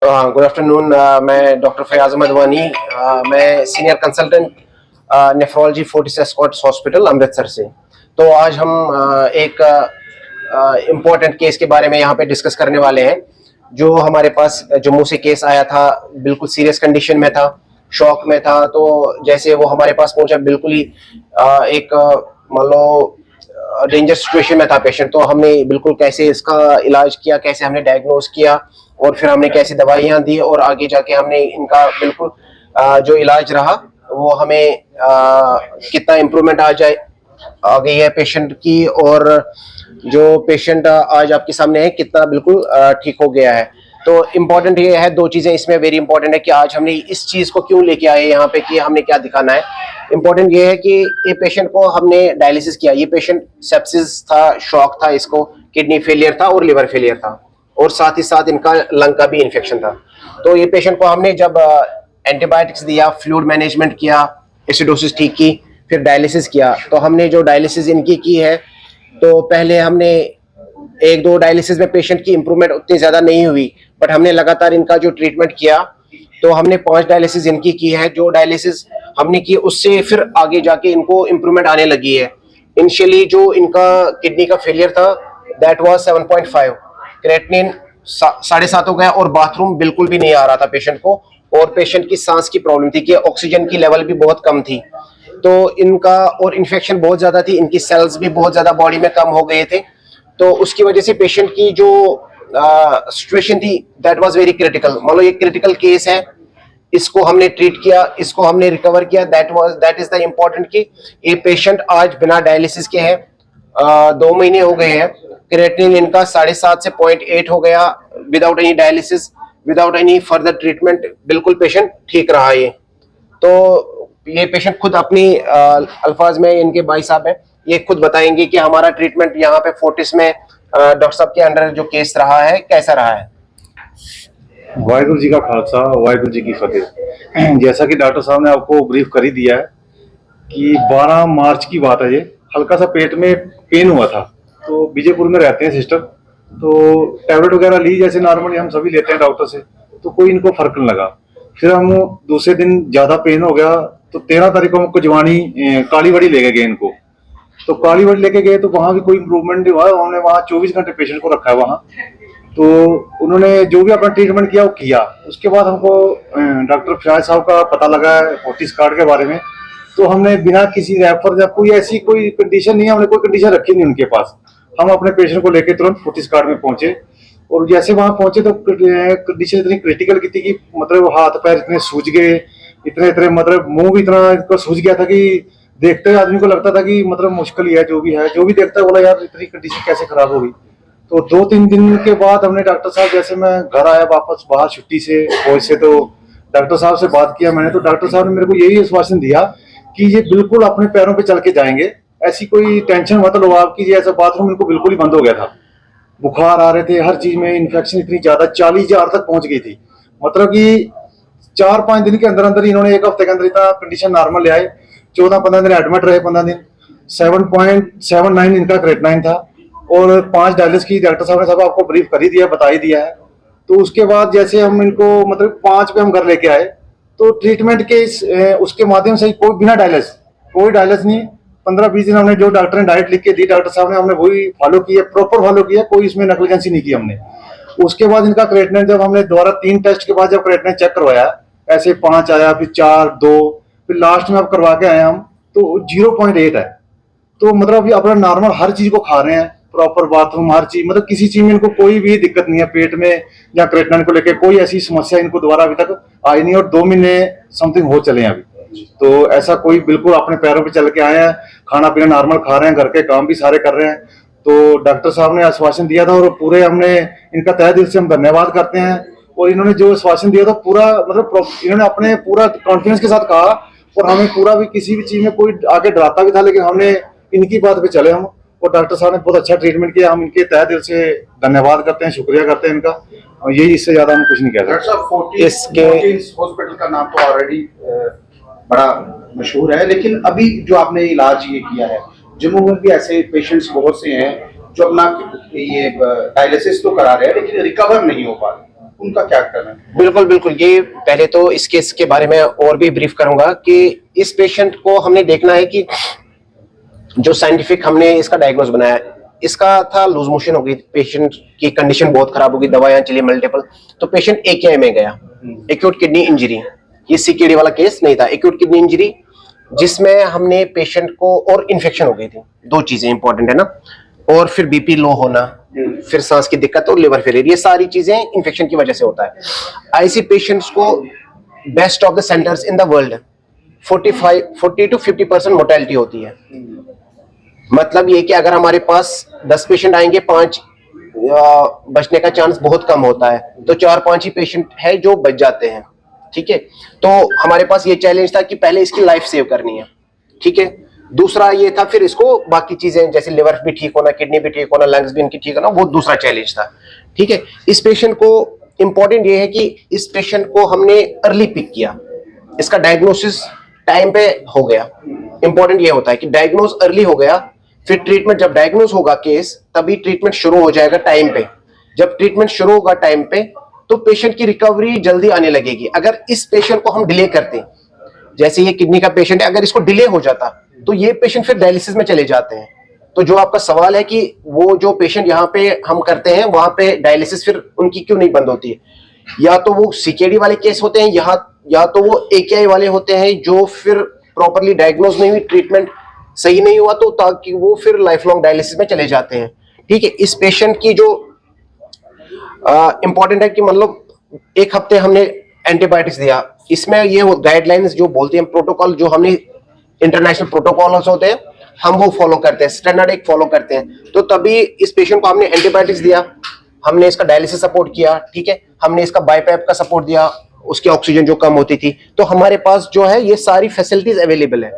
Good afternoon. मैं doctor Fayaz Ahmad वानी, मैं senior consultant nephrology Fortis Escorts hospital Amritsar से। तो आज हम एक इम्पोर्टेंट केस के बारे में यहाँ पे डिस्कस करने वाले हैं। जो हमारे पास जम्मू से केस आया था, बिल्कुल सीरियस कंडीशन में था, शॉक में था। तो जैसे वो हमारे पास पहुंचा, बिल्कुल ही एक मान लो डेंजर सिचुएशन में था पेशेंट। तो हमने बिल्कुल कैसे इसका इलाज किया, कैसे हमने डायग्नोज किया और फिर हमने कैसे दवाइयाँ दी और आगे जाके हमने इनका बिल्कुल जो इलाज रहा वो हमें कितना इम्प्रूवमेंट आ गई है पेशेंट की, और जो पेशेंट आज आपके सामने है कितना बिल्कुल ठीक हो गया है। तो इम्पोर्टेंट ये है, दो चीजें इसमें वेरी इंपॉर्टेंट है कि आज हमने इस चीज को क्यों लेके आए यहाँ पे, कि हमने क्या दिखाना है। इम्पोर्टेंट ये है कि ये पेशेंट को हमने डायलिसिस किया। ये पेशेंट सेप्सिस था, शॉक था, इसको किडनी फेलियर था और लिवर फेलियर था, और साथ ही साथ इनका लंग का भी इन्फेक्शन था। तो ये पेशेंट को हमने जब एंटीबायोटिक्स दिया, फ्लूइड मैनेजमेंट किया, एसिडोसिस ठीक की, फिर डायलिसिस किया। तो हमने जो डायलिसिस इनकी की है, तो पहले हमने एक दो डायलिसिस में पेशेंट की इंप्रूवमेंट उतनी ज्यादा नहीं हुई, बट हमने लगातार इनका जो ट्रीटमेंट किया, तो हमने 5 डायलिसिस इनकी की है। जो डायलिसिस हमने की उससे फिर आगे जाके इनको इंप्रूवमेंट आने लगी है। इनिशियली जो इनका किडनी का फेलियर था दैट वाज 7.5, क्रेटिनिन 7.5 हो गया, और बाथरूम बिल्कुल भी नहीं आ रहा था पेशेंट को, और पेशेंट की सांस की प्रॉब्लम थी कि ऑक्सीजन की लेवल भी बहुत कम थी। तो इनका और इन्फेक्शन बहुत ज्यादा थी, इनकी सेल्स भी बहुत ज्यादा बॉडी में कम हो गए थे। तो उसकी वजह से पेशेंट की जो सिचुएशन थी दैट वाज वेरी क्रिटिकल। मान लो ये क्रिटिकल केस है, इसको हमने ट्रीट किया, इसको हमने रिकवर किया। दैट इज द इम्पोर्टेंट कि ये पेशेंट आज बिना डायलिसिस के है, 2 महीने हो गए हैं। क्रिएटिनिन इनका 7.5 से 0.8 हो गया, without any dialysis, without any further treatment, बिल्कुल पेशेंट ठीक रहा ये। तो ये पेशेंट खुद अपनी अल्फाज में, इनके भाई साहब हैं, ये खुद बताएंगे कि हमारा ट्रीटमेंट यहाँ पे फोर्टिस में डॉक्टर साहब के अंडर जो केस रहा है कैसा रहा है। वाहिगुरु जी का खालसा, वाहिगुरु जी की फतेह। जैसा कि डॉक्टर साहब ने आपको ब्रीफ कर ही दिया है कि 12 मार्च की बात है। ये हल्का सा पेट में पेन हुआ था, तो विजयपुर में रहते हैं सिस्टर, तो टैबलेट वगैरह ली जैसे नॉर्मली हम सभी लेते हैं डॉक्टर से, तो कोई इनको फर्क नहीं लगा। फिर हम दूसरे दिन ज्यादा पेन हो गया, तो 13 तारीख को हम कुजवानी कालीबाड़ी लेके गए इनको। तो कालीबाड़ी लेके गए तो वहां भी कोई इम्प्रूवमेंट नहीं हुआ। उन्होंने वहां 24 घंटे पेशेंट को रखा है वहां। तो उन्होंने जो भी अपना ट्रीटमेंट किया वो किया। उसके बाद हमको डॉक्टर फयाज साहब का पता लगा है फोर्टिस कार्ड के बारे में। तो हमने बिना किसी रेफर या कोई ऐसी कोई कंडीशन नहीं है, हमने कोई कंडीशन रखी नहीं उनके पास। हम अपने पेशेंट को लेकर तुरंत फोर्टिस कार्ड में पहुंचे, और जैसे वहां पहुंचे तो कंडीशन इतनी क्रिटिकल की थी कि मतलब हाथ पैर इतने सूज गए, इतने मतलब मुंह भी इतना सूज गया था कि देखते आदमी को लगता था कि मतलब मुश्किल ही है। जो भी देखता है बोला यार इतनी कंडीशन कैसे खराब होगी। तो 2-3 दिन के बाद हमने डॉक्टर साहब, जैसे मैं घर आया वापस बाहर छुट्टी से फौज से, तो डॉक्टर साहब से बात किया मैंने। तो डॉक्टर साहब ने मेरे को यही आश्वासन दिया कि ये बिल्कुल अपने पैरों पे चल के जाएंगे, ऐसी कोई टेंशन मत लो आप कि ऐसा। बाथरूम इनको बिल्कुल ही बंद हो गया था, बुखार आ रहे थे, हर चीज में इन्फेक्शन इतनी ज्यादा 40,000 तक पहुंच गई थी। मतलब कि 4-5 दिन के अंदर अंदर इन्होंने, 1 हफ्ते के अंदर इतना कंडीशन नॉर्मल ले आए। 14-15 दिन एडमिट रहे, 15 दिन 7.79 इनका क्रेटिनिन था, और 5 डायलिसिस की डॉक्टर साहब ने सब आपको ब्रीफ कर ही दिया, बता ही दिया है। तो उसके बाद जैसे हम इनको मतलब 5 पे हम घर लेके आए, तो ट्रीटमेंट के उसके माध्यम से कोई बिना कोई डायलिसिस नहीं। 15-20 दिन हमने जो डॉक्टर ने डाइट लिख के दी डॉक्टर साहब ने, हमने वही फॉलो किया, प्रॉपर फॉलो किया, कोई इसमें नेग्लिजेंसी नहीं की हमने। उसके बाद इनका क्रेटिनिन जब हमने दोबारा 3 टेस्ट के बाद जब क्रेटिनिन चेक करवाया, ऐसे 5 आया, फिर 4, 2, फिर लास्ट में अब करवा के आए हम, तो 0.8 है। तो मतलब अभी अपना नॉर्मल हर चीज को खा रहे हैं, प्रॉपर बाथरूम, हर चीज, मतलब किसी चीज में इनको कोई भी दिक्कत नहीं है। पेट में या क्रेटिनिन को लेकर कोई ऐसी समस्या इनको दोबारा अभी तक आई नहीं, और 2 महीने समथिंग हो चले हैं अभी। तो ऐसा कोई, बिल्कुल अपने पैरों पे चल के आए हैं, खाना पीना नॉर्मल खा रहे हैं, घर के काम भी सारे कर रहे हैं। तो डॉक्टर साहब ने आश्वासन दिया था, और पूरे हमने इनका तहे दिल से हम धन्यवाद करते हैं। और इन्होंने जो आश्वासन दिया था पूरा, मतलब इन्होंने अपने पूरा कॉन्फिडेंस के साथ कहा, और हमें पूरा भी किसी भी चीज में कोई आगे डराता भी था, लेकिन हमने इनकी बात पे चले हम। और डॉक्टर साहब ने बहुत अच्छा ट्रीटमेंट किया, हम इनके तहे दिल से धन्यवाद करते हैं, शुक्रिया करते हैं इनका। और यही, इससे ज्यादा हम कुछ नहीं कह सकते। फोर्टिस हॉस्पिटल का नाम तो ऑलरेडी बड़ा मशहूर है, लेकिन अभी जो आपने इलाज ये किया है, जम्मू में भी ऐसे पेशेंट्स बहुत से हैं जो अपना ये डायलिसिस तो करा रहे हैं लेकिन रिकवर नहीं हो पा रहे। उनका क्या कहना है? बिल्कुल बिल्कुल, ये पहले तो इस केस के बारे में और भी ब्रीफ करूंगा कि इस पेशेंट को हमने देखना है कि जो साइंटिफिक हमने इसका डायग्नोज बनाया, इसका था लूज मोशन हो गई, पेशेंट की कंडीशन बहुत खराब हो गई, दवाएं चली मल्टीपल, तो पेशेंट AKI में गया, एक्यूट किडनी इंजरी। ये CKD वाला केस नहीं था, एक्यूट किडनी इंजरी जिसमें हमने पेशेंट को, और इन्फेक्शन हो गई थी, दो चीजें इंपॉर्टेंट है ना, और फिर BP लो होना, फिर सांस की दिक्कत और लिवर फेलियर, ये सारी चीजें इन्फेक्शन की वजह से होता है। ऐसी पेशेंट्स को best of the centres in the world 40 to 50% mortality होती है। मतलब ये कि अगर हमारे पास 10 पेशेंट आएंगे, 5 बचने का चांस बहुत कम होता है, तो 4-5 ही पेशेंट है जो बच जाते हैं। ठीक है, तो हमारे पास ये चैलेंज था कि पहले इसकी लाइफ सेव करनी है। ठीक है, दूसरा ये था फिर इसको बाकी चीजें जैसे लिवर भी ठीक होना, किडनी भी ठीक होना, लंग्स भी इनकी ठीक होना, वो दूसरा चैलेंज था। ठीक है, इस पेशेंट को इंपॉर्टेंट ये है कि इस पेशेंट को हमने अर्ली पिक किया, इसका डायग्नोसिस टाइम पे हो गया। इंपॉर्टेंट ये होता है कि डायग्नोज अर्ली हो गया, फिर ट्रीटमेंट जब डायग्नोज होगा केस, तभी ट्रीटमेंट शुरू हो जाएगा टाइम पे। जब ट्रीटमेंट शुरू होगा टाइम पे, तो पेशेंट की रिकवरी जल्दी आने लगेगी। अगर इस पेशेंट को हम डिले करते, जैसे ये किडनी का पेशेंट है, अगर इसको डिले हो जाता तो ये पेशेंट फिर डायलिसिस में चले जाते हैं। तो जो आपका सवाल है कि वो जो पेशेंट यहाँ पे हम करते हैं वहां पे डायलिसिस फिर उनकी क्यों नहीं बंद होती है, या तो वो CKD वाले केस होते हैं यहाँ, या तो वो AKI वाले होते हैं जो फिर प्रॉपरली डायग्नोज नहीं हुई, ट्रीटमेंट सही नहीं हुआ, तो ताकि वो फिर लाइफ लॉन्ग डायलिसिस में चले जाते हैं। ठीक है, इस पेशेंट की जो इंपॉर्टेंट है कि मतलब 1 हफ्ते हमने एंटीबायोटिक्स दिया, इसमें ये गाइडलाइंस जो बोलते हैं, प्रोटोकॉल जो हमने इंटरनेशनल प्रोटोकॉल्स होते हैं, हम वो फॉलो करते हैं, स्टैंडर्ड एक फॉलो करते हैं। तो तभी इस पेशेंट को हमने एंटीबायोटिक्स दिया, हमने इसका डायलिसिस सपोर्ट किया। ठीक है, हमने इसका बाईपैप का सपोर्ट दिया, उसकी ऑक्सीजन जो कम होती थी। तो हमारे पास जो है ये सारी फैसिलिटीज अवेलेबल है।